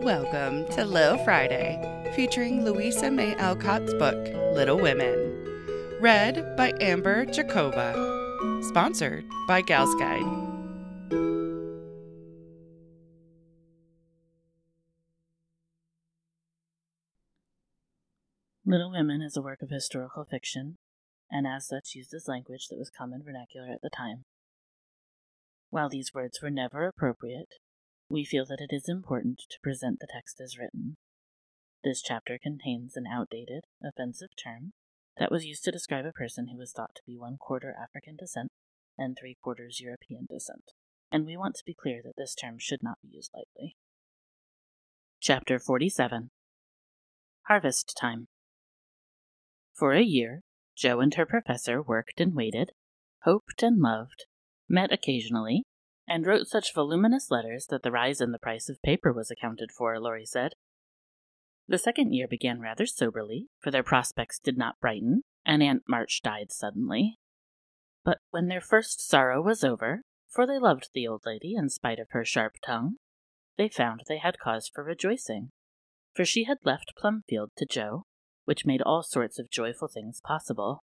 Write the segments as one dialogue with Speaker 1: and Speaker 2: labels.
Speaker 1: Welcome to Lil Friday, featuring Louisa May Alcott's book, Little Women. Read by Amber Jacoba. Sponsored by Gal's Guide.
Speaker 2: Little Women is a work of historical fiction, and as such uses language that was common vernacular at the time. While these words were never appropriate, we feel that it is important to present the text as written. This chapter contains an outdated, offensive term that was used to describe a person who was thought to be 1/4 African descent and 3/4 European descent, and we want to be clear that this term should not be used lightly. Chapter 47. Harvest Time. For a year, Jo and her professor worked and waited, hoped and loved, met occasionally, and wrote such voluminous letters that the rise in the price of paper was accounted for, Laurie said. The second year began rather soberly, for their prospects did not brighten, and Aunt March died suddenly. But when their first sorrow was over, for they loved the old lady in spite of her sharp tongue, they found they had cause for rejoicing, for she had left Plumfield to Jo, which made all sorts of joyful things possible.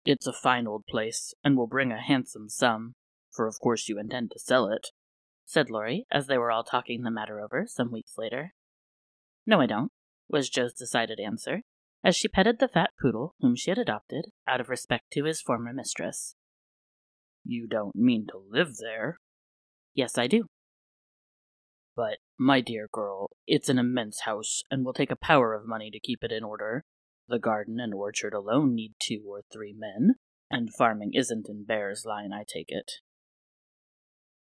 Speaker 2: "It's a fine old place, and will bring a handsome sum, for of course you intend to sell it," said Laurie, as they were all talking the matter over some weeks later. "No, I don't," was Jo's decided answer, as she petted the fat poodle whom she had adopted, out of respect to his former mistress. "You don't mean to live there?" "Yes, I do." "But, my dear girl, it's an immense house, and will take a power of money to keep it in order. The garden and orchard alone need 2 or 3 men, and farming isn't in Bear's line, I take it."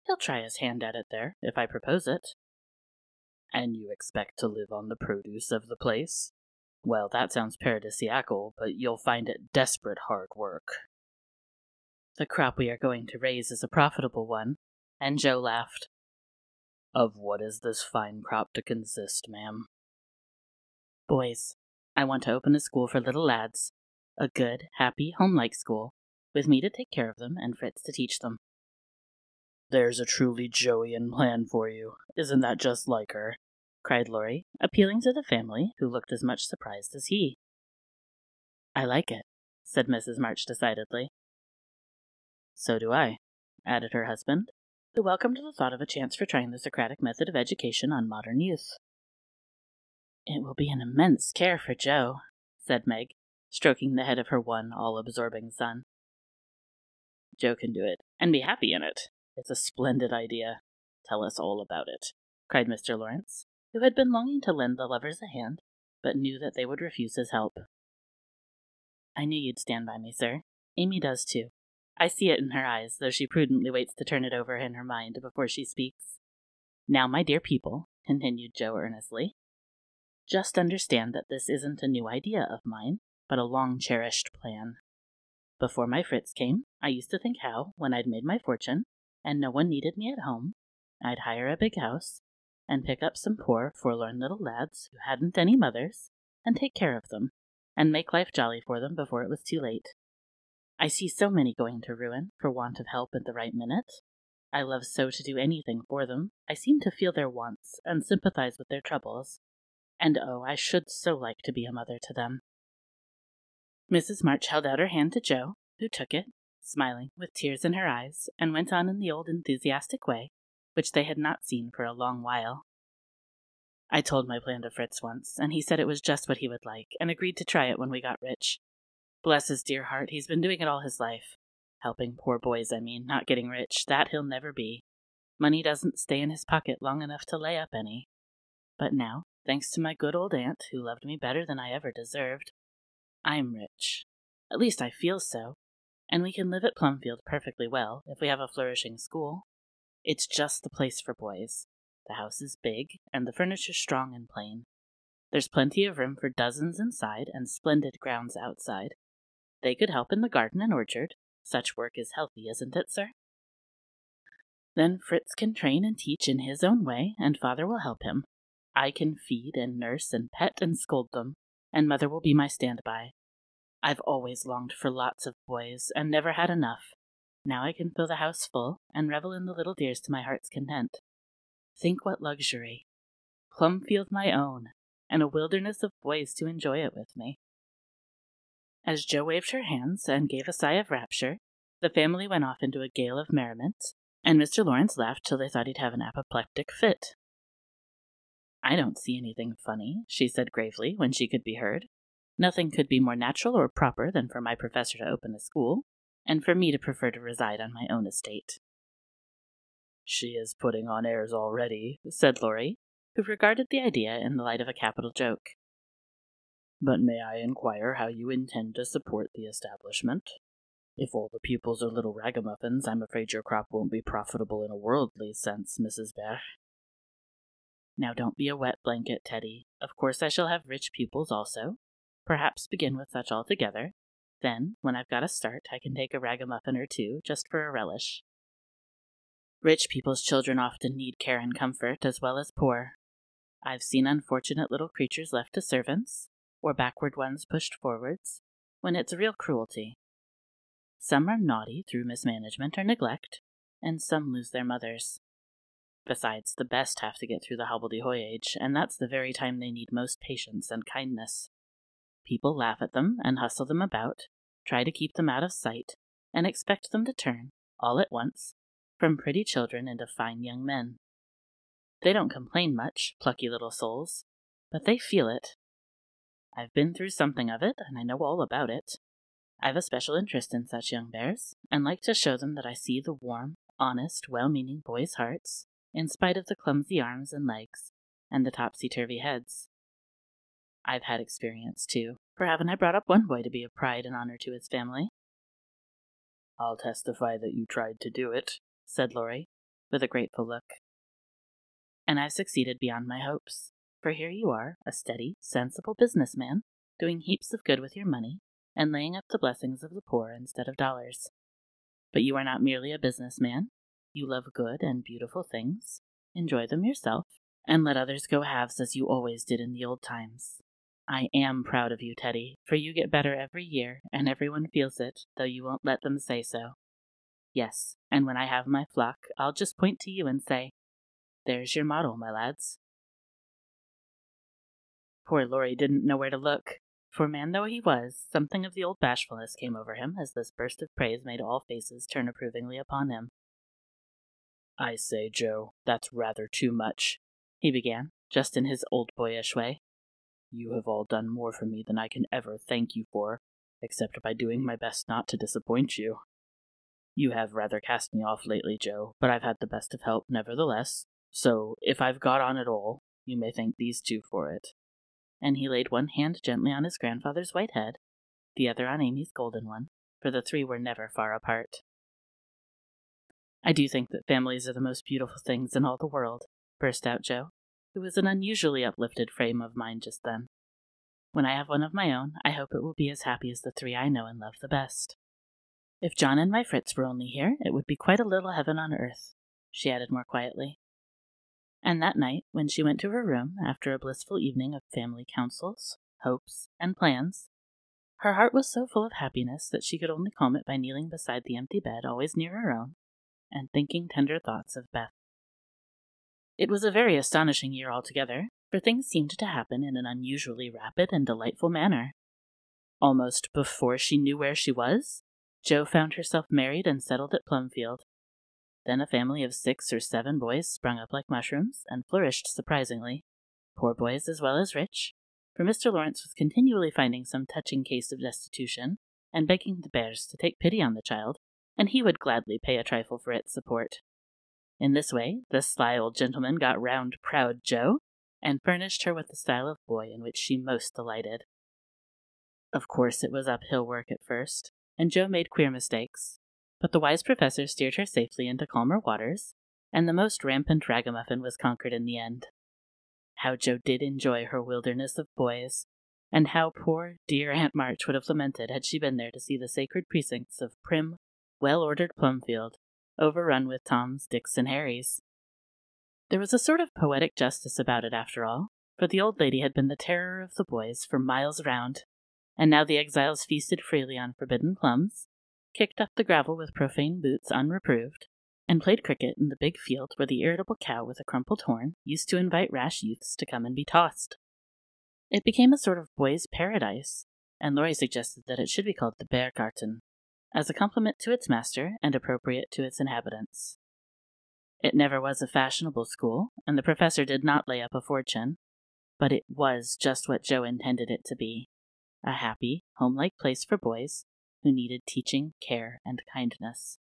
Speaker 2: "He'll try his hand at it there, if I propose it." "And you expect to live on the produce of the place? Well, that sounds paradisiacal, but you'll find it desperate hard work." "The crop we are going to raise is a profitable one," and Jo laughed. "Of what is this fine crop to consist, ma'am?" "Boys. I want to open a school for little lads. A good, happy, homelike school, with me to take care of them and Fritz to teach them." "There's a truly Joian plan for you. Isn't that just like her?" cried Laurie, appealing to the family, who looked as much surprised as he. "I like it," said Mrs. March decidedly. "So do I," added her husband, who welcomed the thought of a chance for trying the Socratic method of education on modern youth. "It will be an immense care for Jo," said Meg, stroking the head of her one all-absorbing son. "Jo can do it, and be happy in it. It's a splendid idea. Tell us all about it," cried Mr. Lawrence, who had been longing to lend the lovers a hand, but knew that they would refuse his help. "I knew you'd stand by me, sir. Amy does, too. I see it in her eyes, though she prudently waits to turn it over in her mind before she speaks. Now, my dear people," continued Jo earnestly, "just understand that this isn't a new idea of mine, but a long-cherished plan. Before my Fritz came, I used to think how, when I'd made my fortune, and no one needed me at home, I'd hire a big house, and pick up some poor, forlorn little lads who hadn't any mothers, and take care of them, and make life jolly for them before it was too late. I see so many going to ruin for want of help at the right minute. I love so to do anything for them. I seem to feel their wants, and sympathize with their troubles. And oh, I should so like to be a mother to them." Mrs. March held out her hand to Jo, who took it, smiling, with tears in her eyes, and went on in the old enthusiastic way, which they had not seen for a long while. "I told my plan to Fritz once, and he said it was just what he would like, and agreed to try it when we got rich. Bless his dear heart, he's been doing it all his life. Helping poor boys, I mean, not getting rich. That he'll never be. Money doesn't stay in his pocket long enough to lay up any. But now, thanks to my good old aunt, who loved me better than I ever deserved, I'm rich. At least I feel so. And we can live at Plumfield perfectly well, if we have a flourishing school. It's just the place for boys. The house is big, and the furniture strong and plain. There's plenty of room for dozens inside, and splendid grounds outside. They could help in the garden and orchard. Such work is healthy, isn't it, sir? Then Fritz can train and teach in his own way, and father will help him. I can feed and nurse and pet and scold them, and mother will be my stand-by. I've always longed for lots of boys, and never had enough. Now I can fill the house full, and revel in the little dears to my heart's content. Think what luxury. Plumfield my own, and a wilderness of boys to enjoy it with me. As Jo waved her hands and gave a sigh of rapture, the family went off into a gale of merriment, and Mr. Lawrence laughed till they thought he'd have an apoplectic fit. "I don't see anything funny," she said gravely when she could be heard. "Nothing could be more natural or proper than for my professor to open a school, and for me to prefer to reside on my own estate." "She is putting on airs already," said Laurie, who regarded the idea in the light of a capital joke. "But may I inquire how you intend to support the establishment? If all the pupils are little ragamuffins, I'm afraid your crop won't be profitable in a worldly sense, Mrs. Bear." "Now don't be a wet blanket, Teddy. Of course I shall have rich pupils also. Perhaps begin with such altogether. Then, when I've got a start, I can take a ragamuffin or two, just for a relish. Rich people's children often need care and comfort, as well as poor. I've seen unfortunate little creatures left to servants, or backward ones pushed forwards, when it's real cruelty. Some are naughty through mismanagement or neglect, and some lose their mothers. Besides, the best have to get through the hobbledehoy age, and that's the very time they need most patience and kindness. People laugh at them and hustle them about, try to keep them out of sight, and expect them to turn, all at once, from pretty children into fine young men. They don't complain much, plucky little souls, but they feel it. I've been through something of it, and I know all about it. I've a special interest in such young bears, and like to show them that I see the warm, honest, well-meaning boys' hearts, in spite of the clumsy arms and legs, and the topsy-turvy heads. I've had experience, too, for haven't I brought up one boy to be a pride and honor to his family?" "I'll testify that you tried to do it," said Laurie, with a grateful look. "And I've succeeded beyond my hopes, for here you are, a steady, sensible businessman, doing heaps of good with your money, and laying up the blessings of the poor instead of dollars. But you are not merely a businessman. You love good and beautiful things, enjoy them yourself, and let others go halves as you always did in the old times. I am proud of you, Teddy, for you get better every year, and everyone feels it, though you won't let them say so. Yes, and when I have my flock, I'll just point to you and say, 'There's your model, my lads.'" Poor Laurie didn't know where to look, for man though he was, something of the old bashfulness came over him as this burst of praise made all faces turn approvingly upon him. "I say, Jo, that's rather too much," he began, just in his old boyish way. "You have all done more for me than I can ever thank you for, except by doing my best not to disappoint you. You have rather cast me off lately, Jo, but I've had the best of help nevertheless, so if I've got on at all, you may thank these two for it." And he laid one hand gently on his grandfather's white head, the other on Amy's golden one, for the three were never far apart. "I do think that families are the most beautiful things in all the world," burst out Jo, who was in an unusually uplifted frame of mind just then. "When I have one of my own, I hope it will be as happy as the three I know and love the best. If John and my Fritz were only here, it would be quite a little heaven on earth," she added more quietly. And that night, when she went to her room, after a blissful evening of family councils, hopes, and plans, her heart was so full of happiness that she could only calm it by kneeling beside the empty bed always near her own, and thinking tender thoughts of Beth. It was a very astonishing year altogether, for things seemed to happen in an unusually rapid and delightful manner. Almost before she knew where she was, Jo found herself married and settled at Plumfield. Then a family of 6 or 7 boys sprung up like mushrooms, and flourished surprisingly, poor boys as well as rich, for Mr. Lawrence was continually finding some touching case of destitution, and begging the Bears to take pity on the child, and he would gladly pay a trifle for its support. In this way, the sly old gentleman got round proud Jo, and furnished her with the style of boy in which she most delighted. Of course it was uphill work at first, and Jo made queer mistakes, but the wise professor steered her safely into calmer waters, and the most rampant ragamuffin was conquered in the end. How Jo did enjoy her wilderness of boys, and how poor, dear Aunt March would have lamented had she been there to see the sacred precincts of prim, well-ordered Plumfield overrun with Toms, Dicks, and Harrys. There was a sort of poetic justice about it, after all, for the old lady had been the terror of the boys for miles round, and now the exiles feasted freely on forbidden plums, kicked up the gravel with profane boots unreproved, and played cricket in the big field where the irritable cow with a crumpled horn used to invite rash youths to come and be tossed. It became a sort of boys' paradise, and Laurie suggested that it should be called the Beargarten, as a compliment to its master and appropriate to its inhabitants. It never was a fashionable school, and the professor did not lay up a fortune, but it was just what Jo intended it to be, a happy, home-like place for boys who needed teaching, care, and kindness.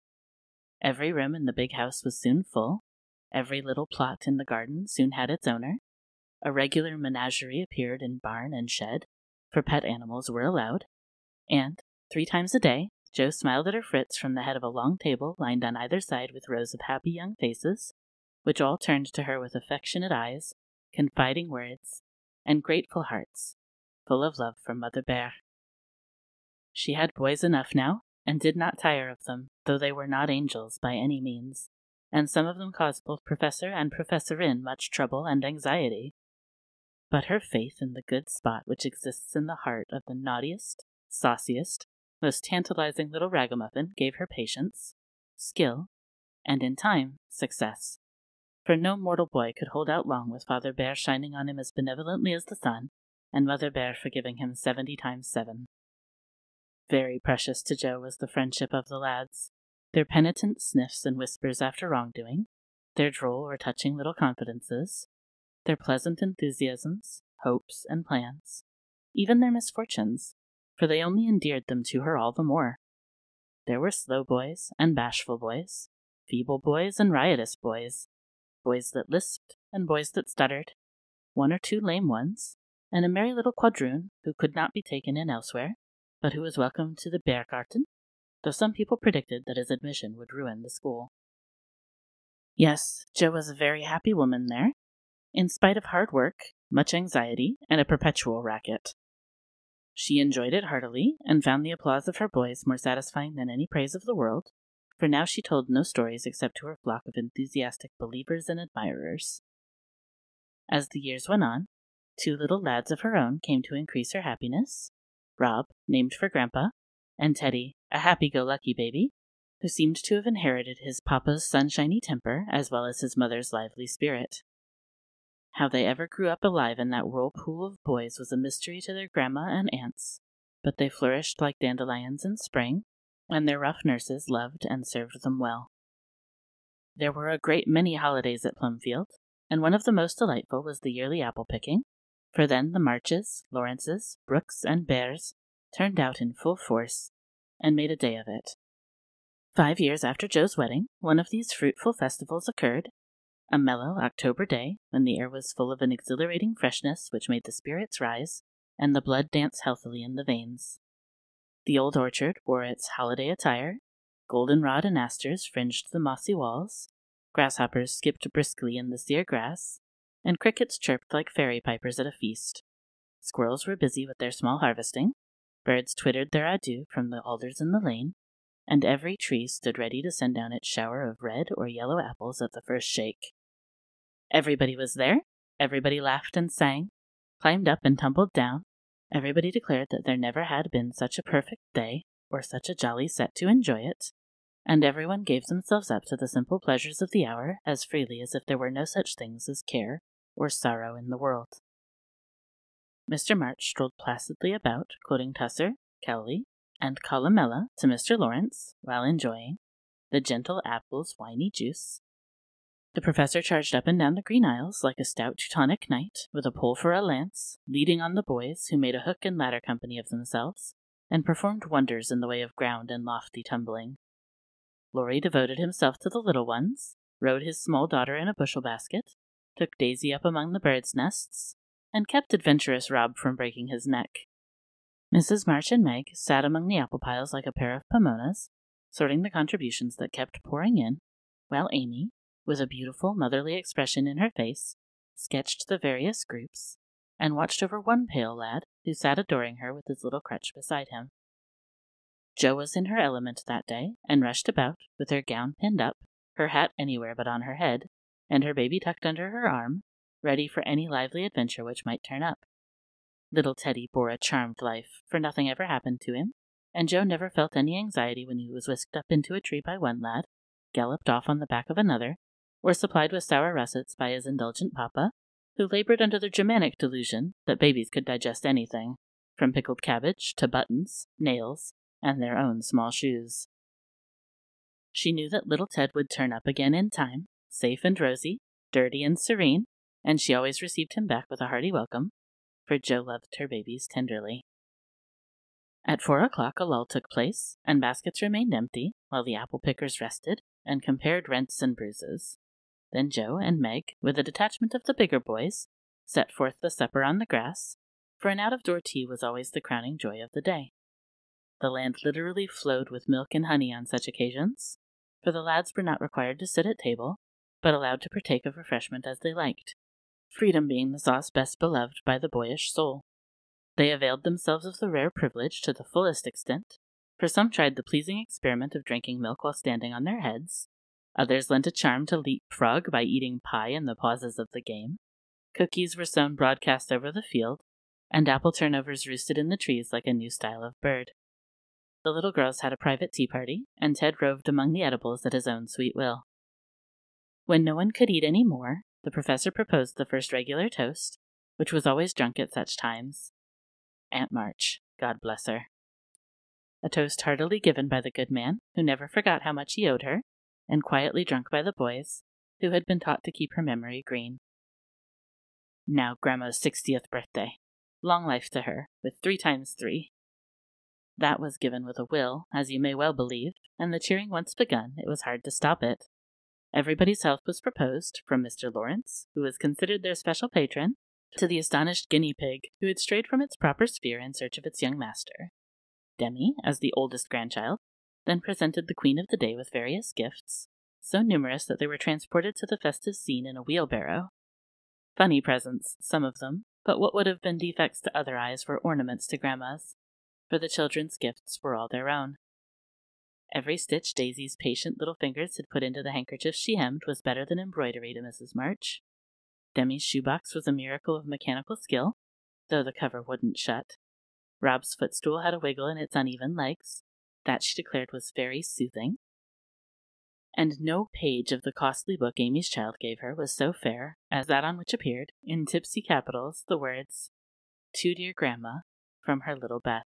Speaker 2: Every room in the big house was soon full, every little plot in the garden soon had its owner, a regular menagerie appeared in barn and shed, for pet animals were allowed, and 3 times a day Jo smiled at her Fritz from the head of a long table lined on either side with rows of happy young faces, which all turned to her with affectionate eyes, confiding words, and grateful hearts, full of love for Mother Bear. She had boys enough now, and did not tire of them, though they were not angels by any means, and some of them caused both Professor and Professorin much trouble and anxiety. But her faith in the good spot which exists in the heart of the naughtiest, sauciest, most tantalizing little ragamuffin gave her patience, skill, and in time, success. For no mortal boy could hold out long with Father Bear shining on him as benevolently as the sun, and Mother Bear forgiving him 70 times 7. Very precious to Jo was the friendship of the lads, their penitent sniffs and whispers after wrongdoing, their droll or touching little confidences, their pleasant enthusiasms, hopes, and plans, even their misfortunes, for they only endeared them to her all the more. There were slow boys and bashful boys, feeble boys and riotous boys, boys that lisped and boys that stuttered, 1 or 2 lame ones, and a merry little quadroon who could not be taken in elsewhere, but who was welcome to the Beargarten, though some people predicted that his admission would ruin the school. Yes, Jo was a very happy woman there, in spite of hard work, much anxiety, and a perpetual racket. She enjoyed it heartily, and found the applause of her boys more satisfying than any praise of the world, for now she told no stories except to her flock of enthusiastic believers and admirers. As the years went on, 2 little lads of her own came to increase her happiness, Rob, named for Grandpa, and Teddy, a happy-go-lucky baby, who seemed to have inherited his papa's sunshiny temper as well as his mother's lively spirit. How they ever grew up alive in that whirlpool of boys was a mystery to their grandma and aunts, but they flourished like dandelions in spring, and their rough nurses loved and served them well. There were a great many holidays at Plumfield, and one of the most delightful was the yearly apple-picking, for then the Marches, Lawrences, Brooks, and Bears turned out in full force, and made a day of it. 5 years after Jo's wedding, one of these fruitful festivals occurred, a mellow October day when the air was full of an exhilarating freshness which made the spirits rise and the blood dance healthily in the veins. The old orchard wore its holiday attire, goldenrod and asters fringed the mossy walls, grasshoppers skipped briskly in the sere grass, and crickets chirped like fairy pipers at a feast. Squirrels were busy with their small harvesting, birds twittered their adieu from the alders in the lane, and every tree stood ready to send down its shower of red or yellow apples at the first shake. Everybody was there, everybody laughed and sang, climbed up and tumbled down, everybody declared that there never had been such a perfect day, or such a jolly set to enjoy it, and everyone gave themselves up to the simple pleasures of the hour as freely as if there were no such things as care or sorrow in the world. Mr. March strolled placidly about, quoting Tusser, Cowley, and Columella to Mr. Lawrence, while enjoying the gentle apple's winy juice. The professor charged up and down the green aisles like a stout Teutonic knight, with a pole for a lance, leading on the boys, who made a hook and ladder company of themselves, and performed wonders in the way of ground and lofty tumbling. Laurie devoted himself to the little ones, rode his small daughter in a bushel basket, took Daisy up among the birds' nests, and kept adventurous Rob from breaking his neck. Mrs. March and Meg sat among the apple piles like a pair of pomonas, sorting the contributions that kept pouring in, while Amy, with a beautiful motherly expression in her face, sketched the various groups, and watched over one pale lad who sat adoring her with his little crutch beside him. Jo was in her element that day, and rushed about, with her gown pinned up, her hat anywhere but on her head, and her baby tucked under her arm, ready for any lively adventure which might turn up. Little Teddy bore a charmed life, for nothing ever happened to him, and Jo never felt any anxiety when he was whisked up into a tree by one lad, galloped off on the back of another, or supplied with sour russets by his indulgent papa, who labored under the Germanic delusion that babies could digest anything, from pickled cabbage to buttons, nails, and their own small shoes. She knew that little Ted would turn up again in time, safe and rosy, dirty and serene, and she always received him back with a hearty welcome, for Jo loved her babies tenderly. At 4 o'clock a lull took place, and baskets remained empty, while the apple pickers rested and compared rents and bruises. Then Jo and Meg, with a detachment of the bigger boys, set forth the supper on the grass, for an out-of-door tea was always the crowning joy of the day. The land literally flowed with milk and honey on such occasions, for the lads were not required to sit at table, but allowed to partake of refreshment as they liked, freedom being the sauce best beloved by the boyish soul. They availed themselves of the rare privilege to the fullest extent, for some tried the pleasing experiment of drinking milk while standing on their heads, others lent a charm to leapfrog by eating pie in the pauses of the game, cookies were sown broadcast over the field, and apple turnovers roosted in the trees like a new style of bird. The little girls had a private tea party, and Ted roved among the edibles at his own sweet will. When no one could eat any more, the professor proposed the first regular toast, which was always drunk at such times. Aunt March, God bless her. A toast heartily given by the good man, who never forgot how much he owed her, and quietly drunk by the boys, who had been taught to keep her memory green. Now Grandma's 60th birthday. Long life to her, with 3 times 3. That was given with a will, as you may well believe, and the cheering once begun, it was hard to stop it. Everybody's health was proposed, from Mr. Lawrence, who was considered their special patron, to the astonished guinea pig, who had strayed from its proper sphere in search of its young master. Demi, as the oldest grandchild, then presented the queen of the day with various gifts, so numerous that they were transported to the festive scene in a wheelbarrow. Funny presents, some of them, but what would have been defects to other eyes were ornaments to Grandma's, for the children's gifts were all their own. Every stitch Daisy's patient little fingers had put into the handkerchief she hemmed was better than embroidery to Mrs. March. Demi's shoebox was a miracle of mechanical skill, though the cover wouldn't shut. Rob's footstool had a wiggle in its uneven legs. That she declared was very soothing. And no page of the costly book Amy's child gave her was so fair as that on which appeared, in tipsy capitals, the words, "To dear Grandma, from her little Beth."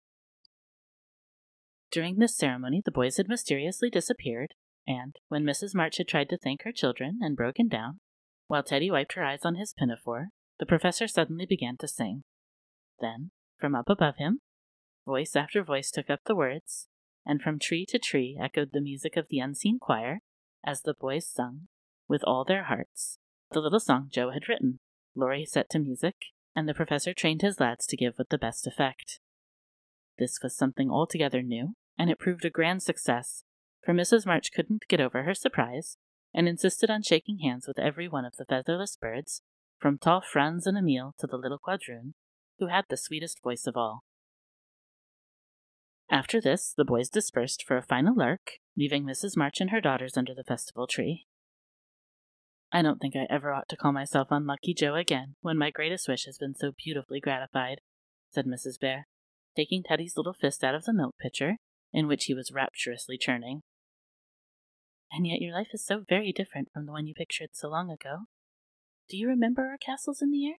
Speaker 2: During this ceremony the boys had mysteriously disappeared, and, when Mrs. March had tried to thank her children and broken down, while Teddy wiped her eyes on his pinafore, the professor suddenly began to sing. Then, from up above him, voice after voice took up the words, and from tree to tree echoed the music of the unseen choir, as the boys sung, with all their hearts, the little song Jo had written. Laurie set to music, and the professor trained his lads to give with the best effect. This was something altogether new, and it proved a grand success, for Mrs. March couldn't get over her surprise, and insisted on shaking hands with every one of the featherless birds, from tall Franz and Emile to the little quadroon, who had the sweetest voice of all. After this, the boys dispersed for a final lark, leaving Mrs. March and her daughters under the festival tree. I don't think I ever ought to call myself Unlucky Joe again, when my greatest wish has been so beautifully gratified, said Mrs. Bear, taking Teddy's little fist out of the milk pitcher, in which he was rapturously churning. And yet your life is so very different from the one you pictured so long ago. Do you remember our castles in the air?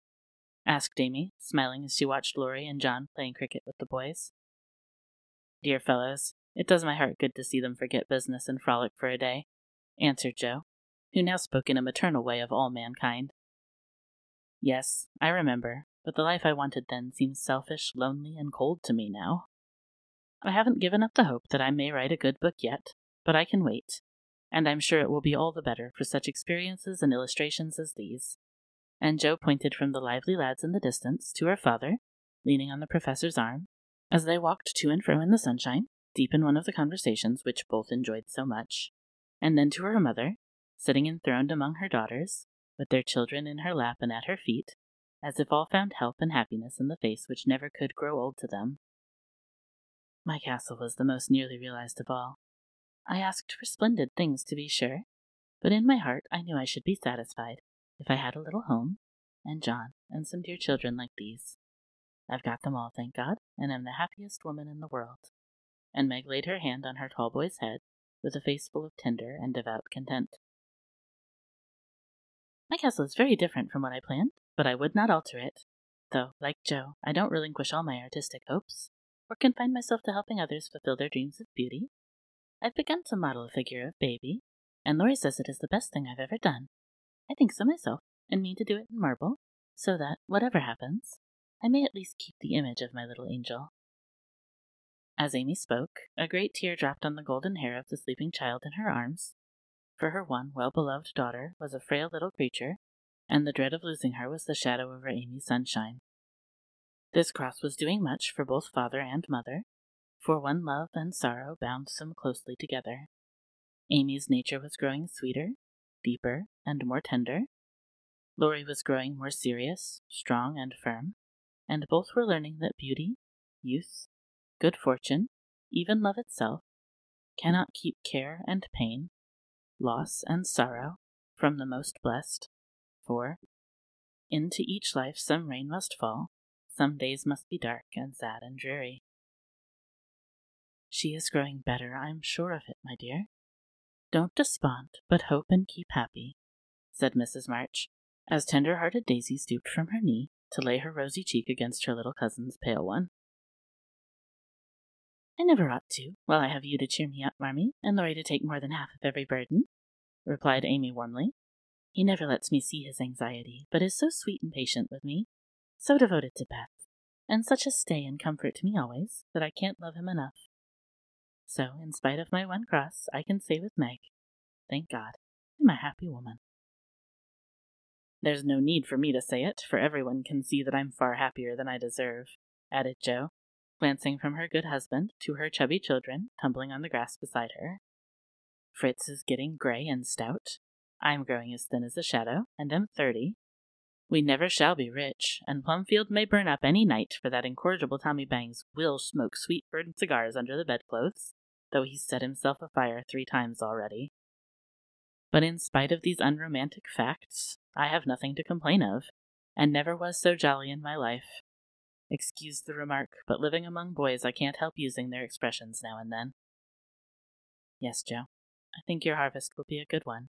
Speaker 2: Asked Amy, smiling as she watched Laurie and John playing cricket with the boys. Dear fellows, it does my heart good to see them forget business and frolic for a day, answered Jo, who now spoke in a maternal way of all mankind. Yes, I remember, but the life I wanted then seems selfish, lonely, and cold to me now. I haven't given up the hope that I may write a good book yet, but I can wait, and I'm sure it will be all the better for such experiences and illustrations as these. And Jo pointed from the lively lads in the distance to her father, leaning on the professor's arm, as they walked to and fro in the sunshine, deep in one of the conversations which both enjoyed so much, and then to her mother, sitting enthroned among her daughters, with their children in her lap and at her feet, as if all found help and happiness in the face which never could grow old to them. My castle was the most nearly realized of all. I asked for splendid things, to be sure, but in my heart I knew I should be satisfied if I had a little home, and John, and some dear children like these. I've got them all, thank God, and am the happiest woman in the world. And Meg laid her hand on her tall boy's head, with a face full of tender and devout content. My castle is very different from what I planned, but I would not alter it, though, like Joe, I don't relinquish all my artistic hopes, or confine myself to helping others fulfill their dreams of beauty. I've begun to model a figure of baby, and Laurie says it is the best thing I've ever done. I think so myself, and mean to do it in marble, so that, whatever happens, I may at least keep the image of my little angel. As Amy spoke, a great tear dropped on the golden hair of the sleeping child in her arms, for her one well-beloved daughter was a frail little creature, and the dread of losing her was the shadow over Amy's sunshine. This cross was doing much for both father and mother, for one love and sorrow bound them closely together. Amy's nature was growing sweeter, deeper, and more tender. Laurie was growing more serious, strong, and firm, and both were learning that beauty, youth, good fortune, even love itself, cannot keep care and pain, loss and sorrow, from the most blessed, for into each life some rain must fall, some days must be dark and sad and dreary. She is growing better, I am sure of it, my dear. Don't despond, but hope and keep happy, said Mrs. March, as tender-hearted Daisy stooped from her knee to lay her rosy cheek against her little cousin's pale one. I never ought to, while I have you to cheer me up, Marmee, and Laurie to take more than half of every burden, replied Amy warmly. He never lets me see his anxiety, but is so sweet and patient with me, so devoted to Beth, and such a stay and comfort to me always, that I can't love him enough. So, in spite of my one cross, I can say with Meg, thank God, I'm a happy woman. There's no need for me to say it, for everyone can see that I'm far happier than I deserve, added Jo, glancing from her good husband to her chubby children tumbling on the grass beside her. Fritz is getting gray and stout. I'm growing as thin as a shadow, and am 30. We never shall be rich, and Plumfield may burn up any night, for that incorrigible Tommy Bangs will smoke sweet-burnt cigars under the bedclothes, though he's set himself afire 3 times already. But in spite of these unromantic facts, I have nothing to complain of, and never was so jolly in my life. Excuse the remark, but living among boys I can't help using their expressions now and then. Yes, Jo, I think your harvest will be a good one,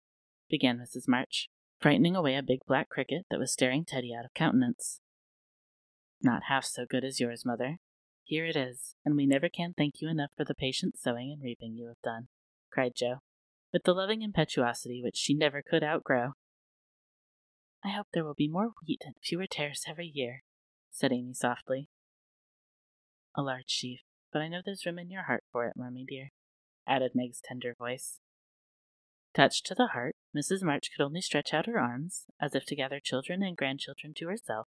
Speaker 2: began Mrs. March, frightening away a big black cricket that was staring Teddy out of countenance. Not half so good as yours, Mother. Here it is, and we never can thank you enough for the patient sowing and reaping you have done, cried Jo, with the loving impetuosity which she never could outgrow. I hope there will be more wheat and fewer tares every year, said Amy softly. A large sheaf, but I know there's room in your heart for it, Marmee dear, added Meg's tender voice. Touched to the heart, Mrs. March could only stretch out her arms, as if to gather children and grandchildren to herself,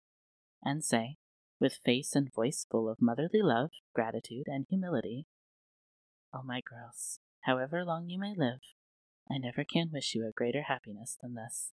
Speaker 2: and say, with face and voice full of motherly love, gratitude, and humility, Oh, my girls, however long you may live, I never can wish you a greater happiness than this.